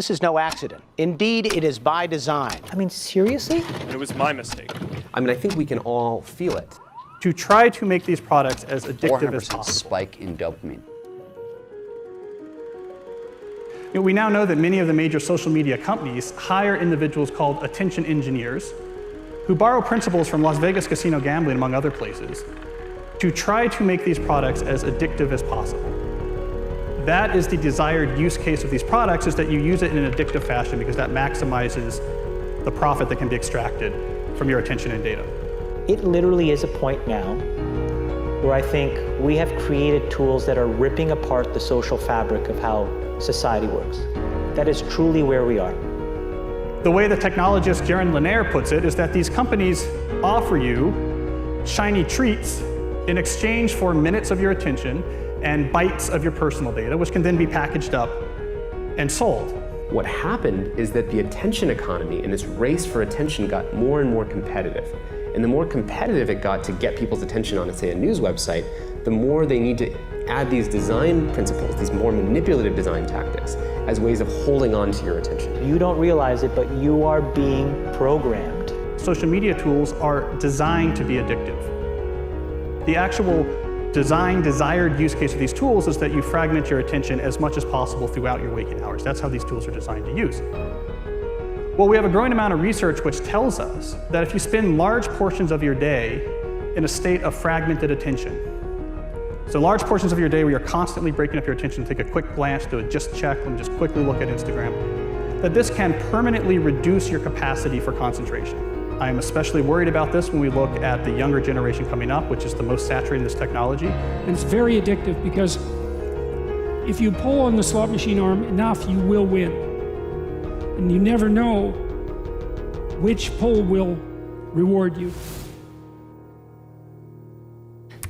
This is no accident. Indeed, it is by design. I mean, seriously? It was my mistake. I mean, I think we can all feel it. To try to make these products as addictive as 400% possible. spike in dopamine. We now know that many of the major social media companies hire individuals called attention engineers who borrow principles from Las Vegas casino gambling, among other places, to try to make these products as addictive as possible. That is the desired use case of these products, is that you use it in an addictive fashion because that maximizes the profit that can be extracted from your attention and data. It literally is a point now where I think we have created tools that are ripping apart the social fabric of how society works. That is truly where we are. The way the technologist Jaron Lanier puts it is that these companies offer you shiny treats in exchange for minutes of your attention and bytes of your personal data, which can then be packaged up and sold. What happened is that the attention economy and this race for attention got more and more competitive. And the more competitive it got to get people's attention on, say, a news website, the more they need to add these design principles, these more manipulative design tactics, as ways of holding on to your attention. You don't realize it, but you are being programmed. Social media tools are designed to be addictive. The actual desired use case of these tools is that you fragment your attention as much as possible throughout your waking hours. That's how these tools are designed to use. Well, we have a growing amount of research which tells us that if you spend large portions of your day in a state of fragmented attention, so large portions of your day where you're constantly breaking up your attention, take a quick glance, do a just check, let me just quickly look at Instagram, that this can permanently reduce your capacity for concentration. I am especially worried about this when we look at the younger generation coming up, which is the most saturated in this technology. And it's very addictive because if you pull on the slot machine arm enough, you will win. And you never know which pull will reward you.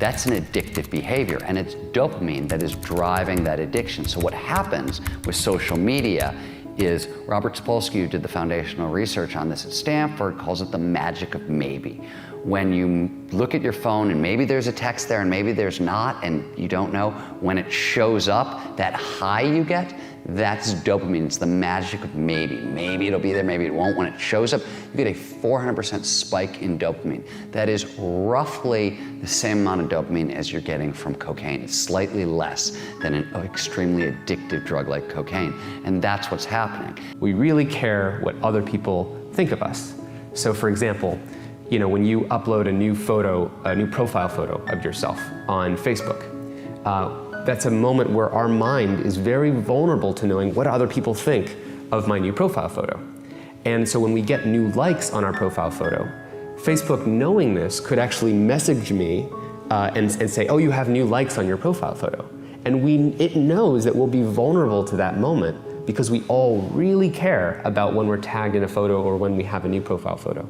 That's an addictive behavior, and it's dopamine that is driving that addiction. So what happens with social media is Robert Sapolsky, who did the foundational research on this at Stanford, calls it the magic of maybe. When you look at your phone and maybe there's a text there and maybe there's not, and you don't know, when it shows up, that high you get, that's dopamine. It's the magic of maybe. Maybe it'll be there, maybe it won't. When it shows up, you get a 400% spike in dopamine. That is roughly the same amount of dopamine as you're getting from cocaine. It's slightly less than an extremely addictive drug like cocaine. And that's what's happening. We really care what other people think of us. So for example, when you upload a new photo, a new profile photo of yourself on Facebook, that's a moment where our mind is very vulnerable to knowing what other people think of my new profile photo. And so when we get new likes on our profile photo, Facebook, knowing this, could actually message me and say, oh, you have new likes on your profile photo. And it knows that we'll be vulnerable to that moment because we all really care about when we're tagged in a photo or when we have a new profile photo.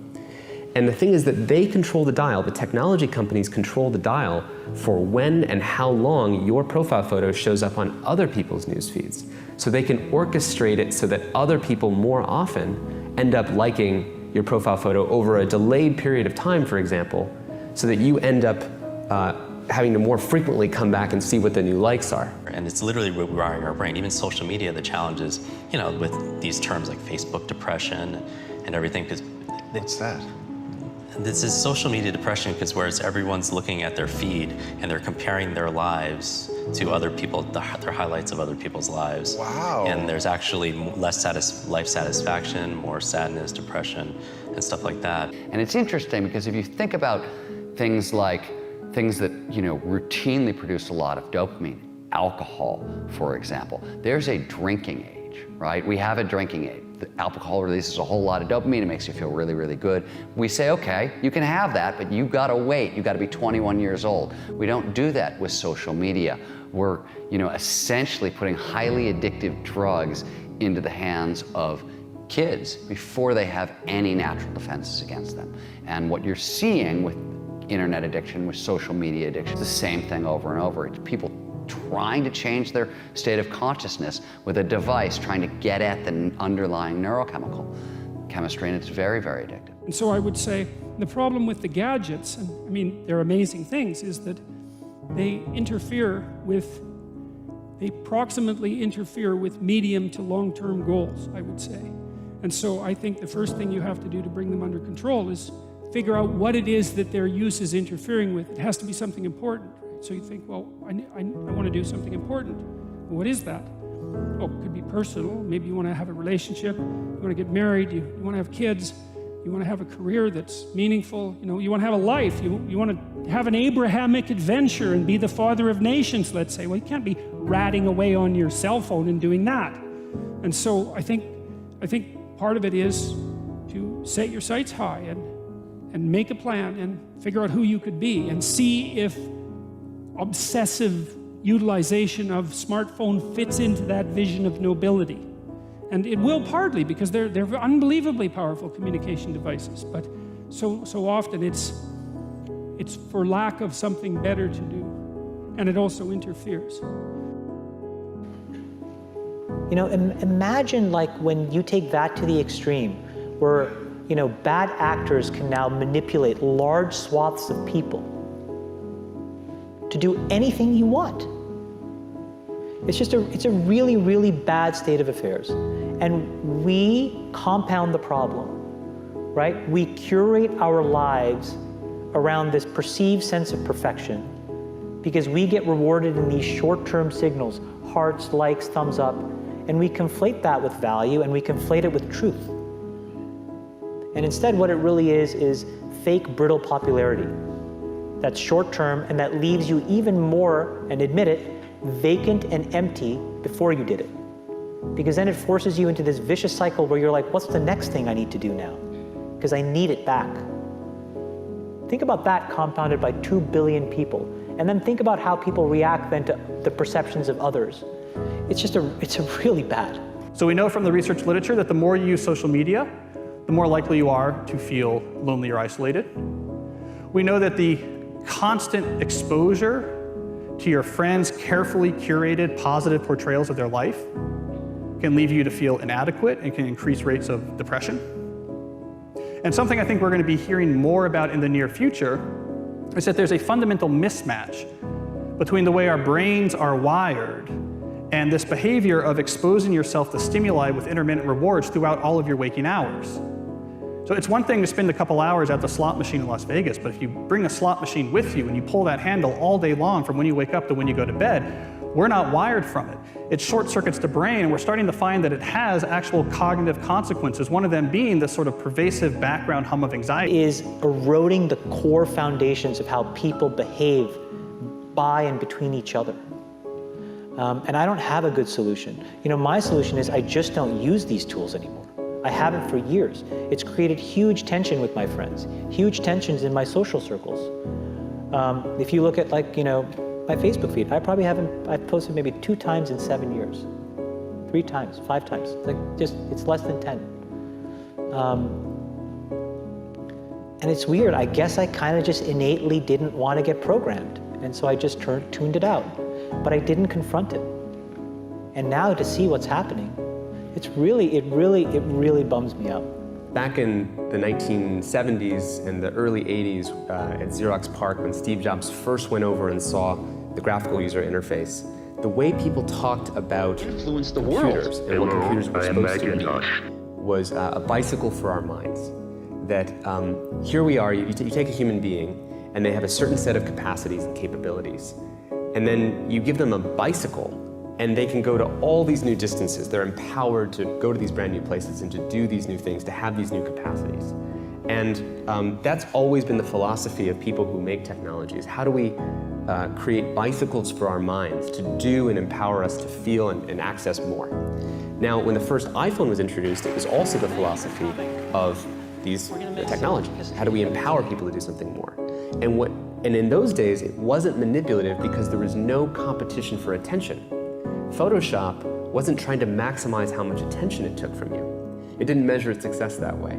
And the thing is that they control the dial, the technology companies control the dial for when and how long your profile photo shows up on other people's news feeds. So they can orchestrate it so that other people more often end up liking your profile photo over a delayed period of time, for example, so that you end up having to more frequently come back and see what the new likes are. And it's literally rewiring our brain. Even social media, the challenge is, with these terms like Facebook depression and everything. What's that? This is social media depression because whereas everyone's looking at their feed and they're comparing their lives to other people, their highlights of other people's lives. Wow. And there's actually less life satisfaction, more sadness, depression, and stuff like that. And it's interesting because if you think about things that routinely produce a lot of dopamine, alcohol, for example, there's a drinking age, right? We have a drinking age. The alcohol releases a whole lot of dopamine. It makes you feel really, really good. We say, okay, you can have that, but you've got to wait. You've got to be 21 years old. We don't do that with social media. We're, essentially putting highly addictive drugs into the hands of kids before they have any natural defenses against them. And what you're seeing with internet addiction, with social media addiction, it's the same thing over and over. It's people trying to change their state of consciousness with a device, trying to get at the underlying neurochemical chemistry, and it's very, very addictive. And so I would say the problem with the gadgets, and they're amazing things, is that they interfere with they proximately interfere with medium to long-term goals, I would say. And so I think the first thing you have to do to bring them under control is figure out what it is that their use is interfering with. It has to be something important. Right? So you think, well, I want to do something important. Well, what is that? Oh, it could be personal. Maybe you want to have a relationship. You want to get married. You want to have kids. You want to have a career that's meaningful. You want to have a life. You want to have an Abrahamic adventure and be the father of nations, let's say. Well, you can't be ratting away on your cell phone and doing that. And so I think part of it is to set your sights high and make a plan and figure out who you could be and see if obsessive utilization of smartphone fits into that vision of nobility. And it will partly, because they're unbelievably powerful communication devices, but so often it's for lack of something better to do, and it also interferes. Imagine like when you take that to the extreme, where bad actors can now manipulate large swaths of people to do anything you want. It's a really, really bad state of affairs. And we compound the problem, right? We curate our lives around this perceived sense of perfection because we get rewarded in these short-term signals, hearts, likes, thumbs up, and we conflate that with value and we conflate it with truth. And instead what it really is fake, brittle popularity that's short-term and that leaves you even more, and admit it, vacant and empty before you did it. Because then it forces you into this vicious cycle where you're like, what's the next thing I need to do now? Because I need it back. Think about that compounded by 2 billion people. And then think about how people react then to the perceptions of others. It's really bad. So we know from the research literature that the more you use social media, the more likely you are to feel lonely or isolated. We know that the constant exposure to your friends' carefully curated positive portrayals of their life can leave you to feel inadequate and can increase rates of depression. And something I think we're going to be hearing more about in the near future is that there's a fundamental mismatch between the way our brains are wired and this behavior of exposing yourself to stimuli with intermittent rewards throughout all of your waking hours. So it's one thing to spend a couple hours at the slot machine in Las Vegas, but if you bring a slot machine with you and you pull that handle all day long from when you wake up to when you go to bed, we're not wired from it. It short circuits the brain, and we're starting to find that it has actual cognitive consequences, one of them being this sort of pervasive background hum of anxiety. Is eroding the core foundations of how people behave by and between each other. And I don't have a good solution. My solution is I just don't use these tools anymore. I haven't for years. It's created huge tension with my friends, huge tensions in my social circles. If you look at my Facebook feed, I've posted maybe 2 times in 7 years, 3 times, 5 times. It's less than 10. And it's weird. I guess I kind of just innately didn't want to get programmed. And so I just tuned it out, but I didn't confront it. And now to see what's happening, it really bums me out. Back in the 1970s and the early 80s at Xerox PARC, when Steve Jobs first went over and saw the graphical user interface, the way people talked about computers and what computers were supposed to be was a bicycle for our minds. That here we are, you take a human being and they have a certain set of capacities and capabilities, and then you give them a bicycle and they can go to all these new distances. They're empowered to go to these brand new places and to do these new things, to have these new capacities. And that's always been the philosophy of people who make technology, is how do we create bicycles for our minds to do and empower us to feel and access more. Now, when the first iPhone was introduced, it was also the philosophy of these technologies. How do we empower people to do something more? And in those days, it wasn't manipulative because there was no competition for attention. Photoshop wasn't trying to maximize how much attention it took from you. It didn't measure its success that way.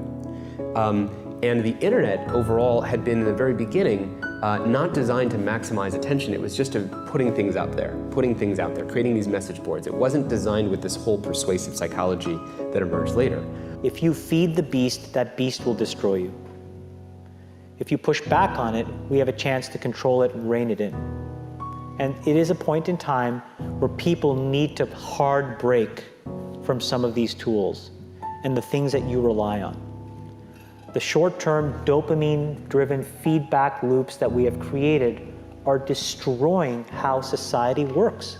And the internet overall had been in the very beginning not designed to maximize attention. It was just putting things out there, creating these message boards. It wasn't designed with this whole persuasive psychology that emerged later. If you feed the beast, that beast will destroy you. If you push back on it, we have a chance to control it and rein it in. And it is a point in time where people need to hard break from some of these tools and the things that you rely on. The short-term dopamine-driven feedback loops that we have created are destroying how society works.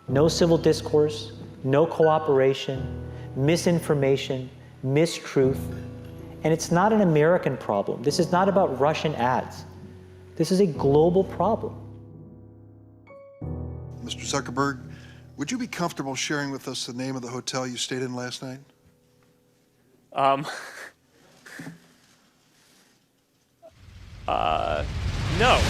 No civil discourse, no cooperation, misinformation, mistruth. And it's not an American problem. This is not about Russian ads. This is a global problem. Mr. Zuckerberg, would you be comfortable sharing with us the name of the hotel you stayed in last night? No.